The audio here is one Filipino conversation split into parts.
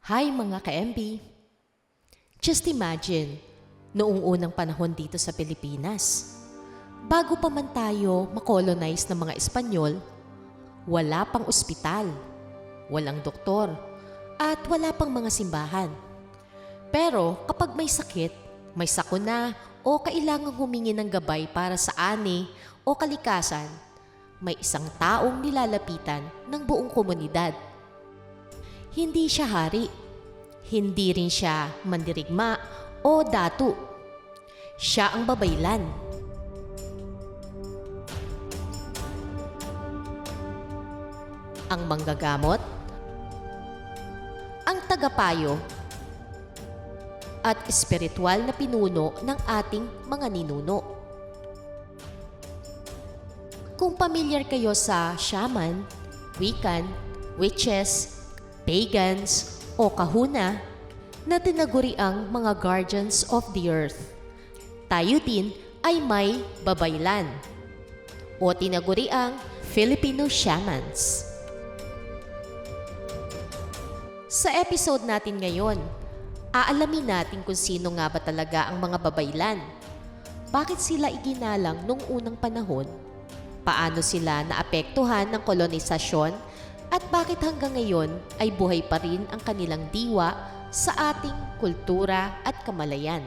Hi mga ka-MB! Just imagine, noong unang panahon dito sa Pilipinas, bago pa man tayo makolonize ng mga Espanyol, wala pang ospital, walang doktor, at wala pang mga simbahan. Pero kapag may sakit, may sakuna o kailangang humingi ng gabay para sa ani o kalikasan, may isang taong nilalapitan ng buong komunidad. Hindi siya hari, hindi rin siya mandirigma o datu. Siya ang babaylan. Ang manggagamot, ang tagapayo, at espiritual na pinuno ng ating mga ninuno. Kung pamilyar kayo sa shaman, Wiccan, witches, pagans o kahuna na tinaguriang mga guardians of the earth, tayo din ay may babaylan o tinaguriang Filipino shamans. Sa episode natin ngayon, aalamin natin kung sino nga ba talaga ang mga babaylan, bakit sila iginalang nung unang panahon, paano sila naapektuhan ng kolonisasyon, at bakit hanggang ngayon ay buhay pa rin ang kanilang diwa sa ating kultura at kamalayan.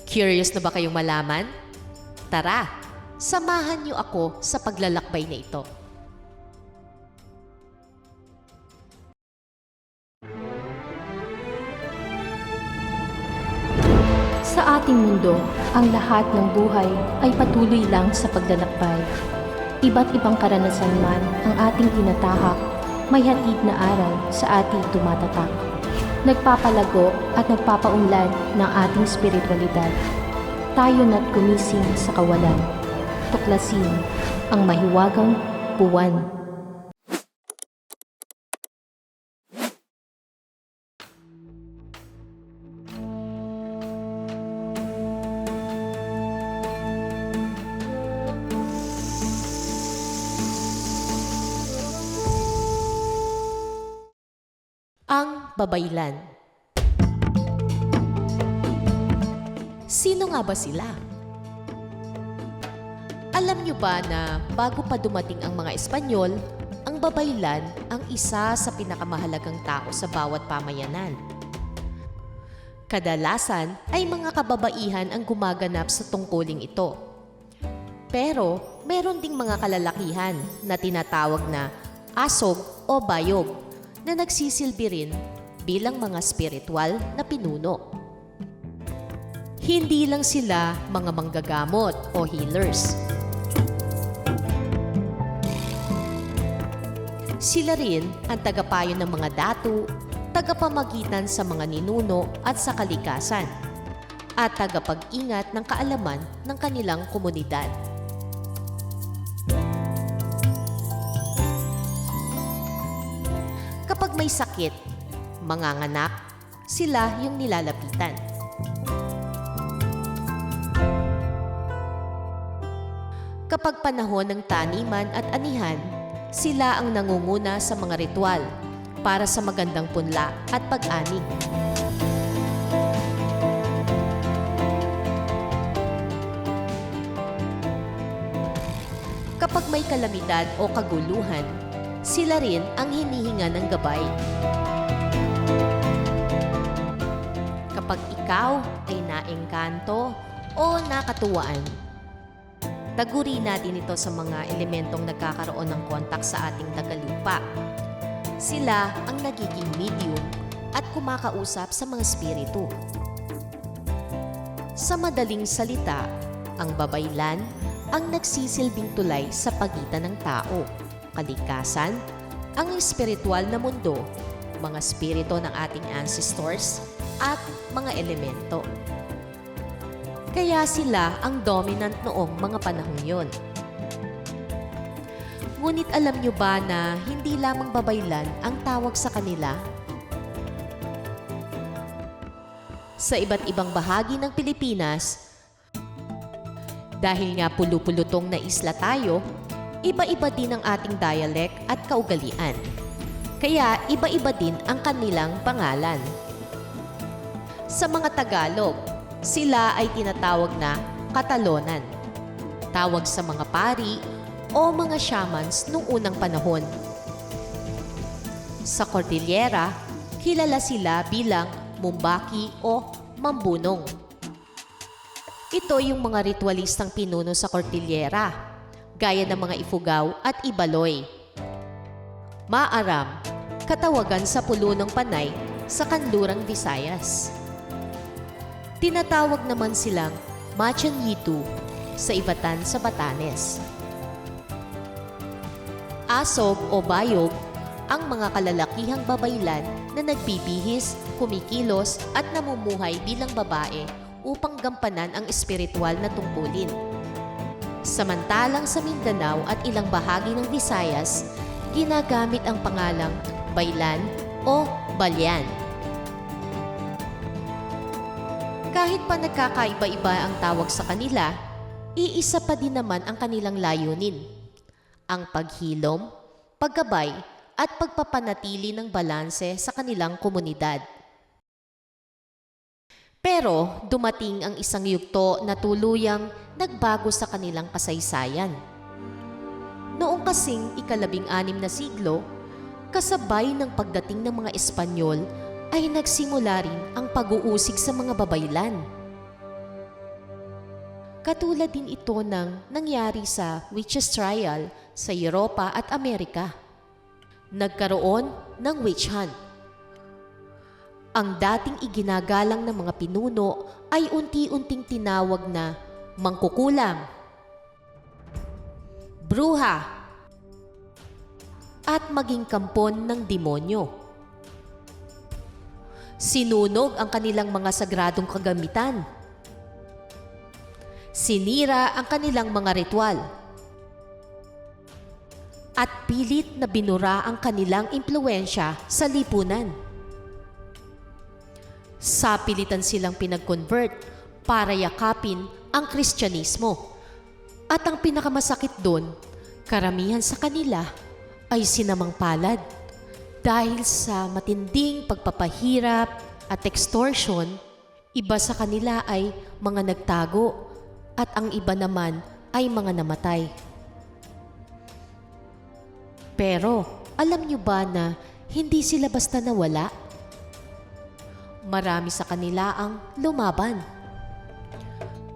Curious na ba kayong malaman? Tara, samahan niyo ako sa paglalakbay na ito. Sa ating mundo, ang lahat ng buhay ay patuloy lang sa paglalakbay. Iba't ibang karanasan man ang ating tinatahak, may hatid na aral sa ating tumatatak. Nagpapalago at nagpapaunlad ng ating spiritualidad. Tayo na't gumising sa kawalan. Tuklasin ang mahiwagang buwan. Ang babaylan. Sino nga ba sila? Alam niyo ba na bago pa dumating ang mga Espanyol, ang babaylan ang isa sa pinakamahalagang tao sa bawat pamayanan. Kadalasan ay mga kababaihan ang gumaganap sa tungkuling ito. Pero meron ding mga kalalakihan na tinatawag na asog o bayog, na nagsisilbi rin bilang mga spiritual na pinuno. Hindi lang sila mga manggagamot o healers. Sila rin ang tagapayo ng mga datu, tagapamagitan sa mga ninuno at sa kalikasan, at tagapag-ingat ng kaalaman ng kanilang komunidad. Kapag may sakit, manganganak, sila yung nilalapitan. Kapag panahon ng taniman at anihan, sila ang nangunguna sa mga ritual para sa magandang punla at pag-ani. Kapag may kalamidad o kaguluhan, sila rin ang hinihinga ng gabay. Kapag ikaw ay naengkanto o nakatuwaan, taguri natin ito sa mga elementong nagkakaroon ng kontak sa ating tagalupa. Sila ang nagiging medium at kumakausap sa mga spiritu. Sa madaling salita, ang babaylan ang nagsisilbing tulay sa pagitan ng tao, kalikasan, ang espiritual na mundo, mga spirito ng ating ancestors, at mga elemento. Kaya sila ang dominant noong mga panahong yon. Ngunit alam nyo ba na hindi lamang babaylan ang tawag sa kanila? Sa iba't ibang bahagi ng Pilipinas, dahil nga pulu-pulutong na isla tayo, iba-iba din ang ating dialect at kaugalian. Kaya iba-iba din ang kanilang pangalan. Sa mga Tagalog, sila ay tinatawag na Katalonan. Tawag sa mga pari o mga shamans noong unang panahon. Sa Cordillera, kilala sila bilang Mumbaki o Mambunong. Ito yung mga ritualistang pinuno sa Cordillera, gaya ng mga Ifugao at Ibaloy. Maaram, katawagan sa pulo ng Panay sa Kanlurang Visayas. Tinatawag naman silang Machanyitu sa Ivatan sa Batanes. Asog o bayog ang mga kalalakihang babaylan na nagbibihis, kumikilos at namumuhay bilang babae upang gampanan ang espiritual na tungkulin. Samantalang sa Mindanao at ilang bahagi ng Visayas, ginagamit ang pangalang baylan o balyan. Kahit pa nagkakaiba-iba ang tawag sa kanila, iisa pa din naman ang kanilang layunin: ang paghilom, paggabay at pagpapanatili ng balanse sa kanilang komunidad. Pero dumating ang isang yugto na tuluyang nagbago sa kanilang kasaysayan. Noong kasing ika-16 na siglo, kasabay ng pagdating ng mga Espanyol ay nagsimula rin ang pag-uusig sa mga babaylan. Katulad din ito ng nangyari sa witches trial sa Europa at Amerika. Nagkaroon ng witch hunt. Ang dating iginagalang ng mga pinuno ay unti-unting tinawag na mangkukulam, bruha, at maging kampon ng demonyo. Sinunog ang kanilang mga sagradong kagamitan. Sinira ang kanilang mga ritual. At pilit na binura ang kanilang impluwensya sa lipunan. Sapilitan silang pinag-convert para yakapin ang Kristyanismo. At ang pinakamasakit doon, karamihan sa kanila ay sinamang palad dahil sa matinding pagpapahirap at extortion. Iba sa kanila ay mga nagtago at ang iba naman ay mga namatay. Pero alam niyo ba na hindi sila basta nawala? Marami sa kanila ang lumaban.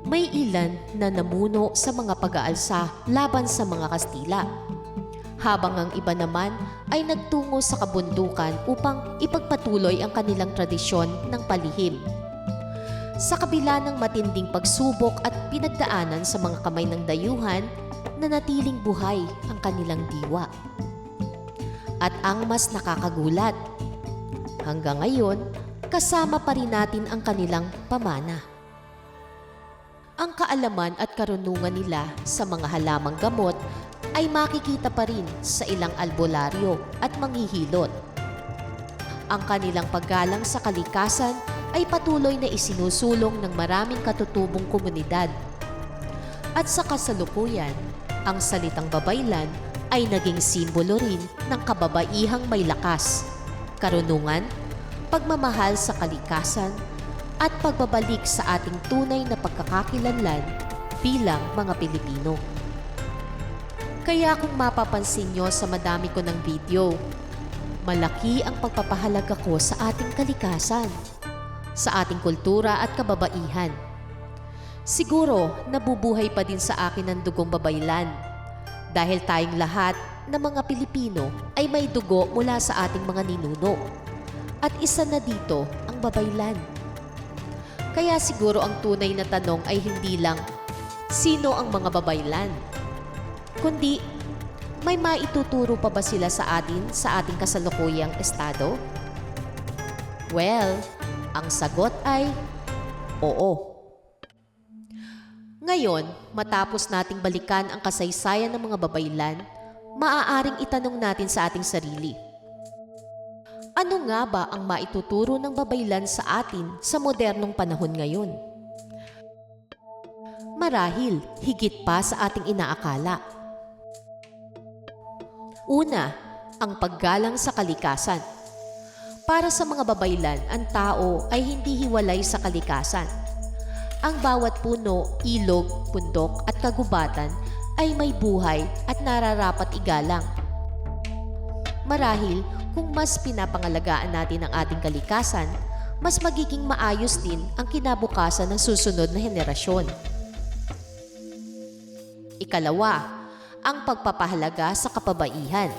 May ilan na namuno sa mga pag-aalsa laban sa mga Kastila, habang ang iba naman ay nagtungo sa kabundukan upang ipagpatuloy ang kanilang tradisyon ng palihim. Sa kabila ng matinding pagsubok at pinagdaanan sa mga kamay ng dayuhan, nanatiling buhay ang kanilang diwa. At ang mas nakakagulat, hanggang ngayon, kasama pa rin natin ang kanilang pamana. Ang kaalaman at karunungan nila sa mga halamang gamot ay makikita pa rin sa ilang albularyo at manghihilot. Ang kanilang paggalang sa kalikasan ay patuloy na isinusulong ng maraming katutubong komunidad. At sa kasalukuyan, ang salitang babaylan ay naging simbolo rin ng kababaihang may lakas, karunungan, pagmamahal sa kalikasan, at pagbabalik sa ating tunay na pagkakakilanlan bilang mga Pilipino. Kaya kung mapapansin nyo sa madami ko ng video, malaki ang pagpapahalaga ko sa ating kalikasan, sa ating kultura at kababaihan. Siguro nabubuhay pa din sa akin ang dugong babaylan dahil tayong lahat na mga Pilipino ay may dugo mula sa ating mga ninuno. At isa na dito ang babaylan. Kaya siguro ang tunay na tanong ay hindi lang, sino ang mga babaylan? Kundi, may maituturo pa ba sila sa atin sa ating kasalukuyang estado? Well, ang sagot ay oo. Ngayon, matapos nating balikan ang kasaysayan ng mga babaylan, maaaring itanong natin sa ating sarili, ano nga ba ang maituturo ng babaylan sa atin sa modernong panahon ngayon? Marahil, higit pa sa ating inaakala. Una, ang paggalang sa kalikasan. Para sa mga babaylan, ang tao ay hindi hiwalay sa kalikasan. Ang bawat puno, ilog, bundok at kagubatan ay may buhay at nararapat igalang. Marahil, kung mas pinapangalagaan natin ang ating kalikasan, mas magiging maayos din ang kinabukasan ng susunod na henerasyon. Ikalawa, ang pagpapahalaga sa kapabaihan.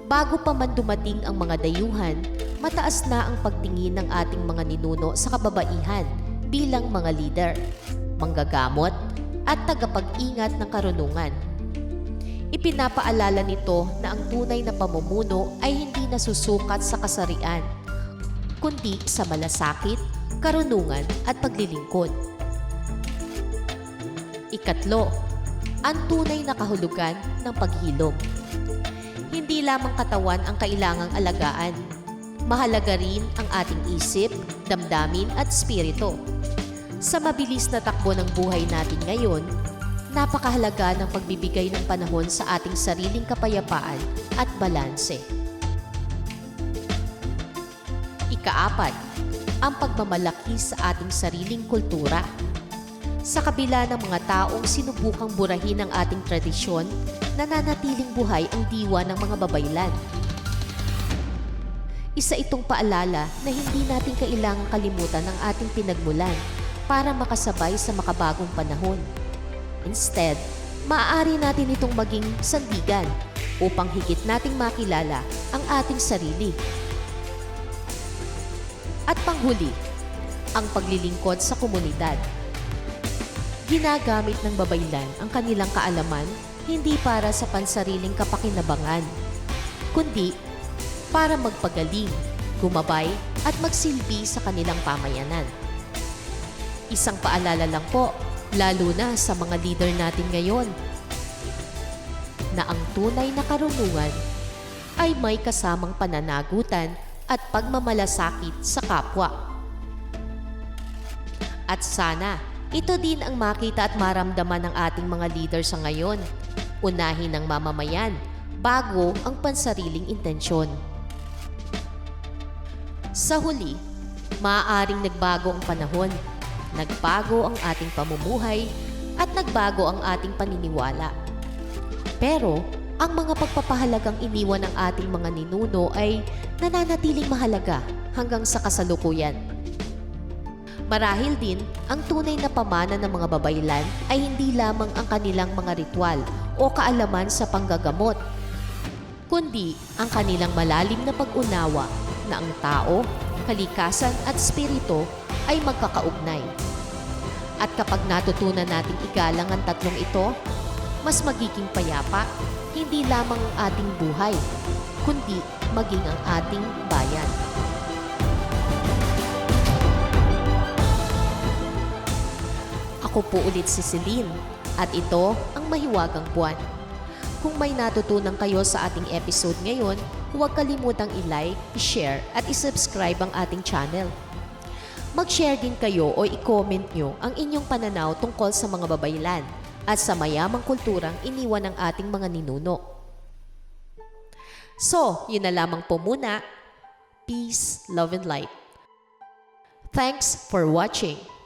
Bago pa man dumating ang mga dayuhan, mataas na ang pagtingin ng ating mga ninuno sa kababaihan bilang mga leader, manggagamot, at tagapag-ingat ng karunungan. Ipinapaalala nito na ang tunay na pamumuno ay hindi nasusukat sa kasarian, kundi sa malasakit, karunungan at paglilingkod. Ikatlo, ang tunay na kahulugan ng paghilom. Hindi lamang katawan ang kailangang alagaan. Mahalaga rin ang ating isip, damdamin at spirito. Sa mabilis na takbo ng buhay natin ngayon, napakahalaga ng pagbibigay ng panahon sa ating sariling kapayapaan at balanse. Ikaapat, ang pagmamalaki sa ating sariling kultura. Sa kabila ng mga taong sinubukang burahin ang ating tradisyon, nananatiling buhay ang diwa ng mga babaylan. Isa itong paalala na hindi natin kailangang kalimutan ang ating pinagmulan para makasabay sa makabagong panahon. Instead, maaari natin itong maging sandigan upang higit nating makilala ang ating sarili. At panghuli, ang paglilingkod sa komunidad. Ginagamit ng babaylan ang kanilang kaalaman hindi para sa pansariling kapakinabangan, kundi para magpagaling, gumabay at magsilbi sa kanilang pamayanan. Isang paalala lang po, lalo na sa mga leader natin ngayon, na ang tunay na karunungan ay may kasamang pananagutan at pagmamalasakit sa kapwa. At sana, ito din ang makita at maramdaman ng ating mga leader sa ngayon. Unahin ng mamamayan bago ang pansariling intensyon. Sa huli, maaaring nagbago ang panahon, nagbago ang ating pamumuhay, at nagbago ang ating paniniwala. Pero, ang mga pagpapahalagang iniwan ng ating mga ninuno ay nananatiling mahalaga hanggang sa kasalukuyan. Marahil din, ang tunay na pamana ng mga babaylan ay hindi lamang ang kanilang mga ritual o kaalaman sa panggagamot, kundi ang kanilang malalim na pag-unawa na ang tao, kalikasan at spirito ay magkakaugnay. At kapag natutunan nating igalang ang tatlong ito, mas magiging payapa, hindi lamang ang ating buhay, kundi maging ang ating bayan. Ako po ulit si Celine at ito ang Mahiwagang Buwan. Kung may natutunan kayo sa ating episode ngayon, huwag kalimutang i-like, i-share at i-subscribe ang ating channel. Mag-share din kayo o i-comment nyo ang inyong pananaw tungkol sa mga babaylan at sa mayamang kulturang iniwan ng ating mga ninuno. So, yun na lamang po muna. Peace, love and light. Thanks for watching.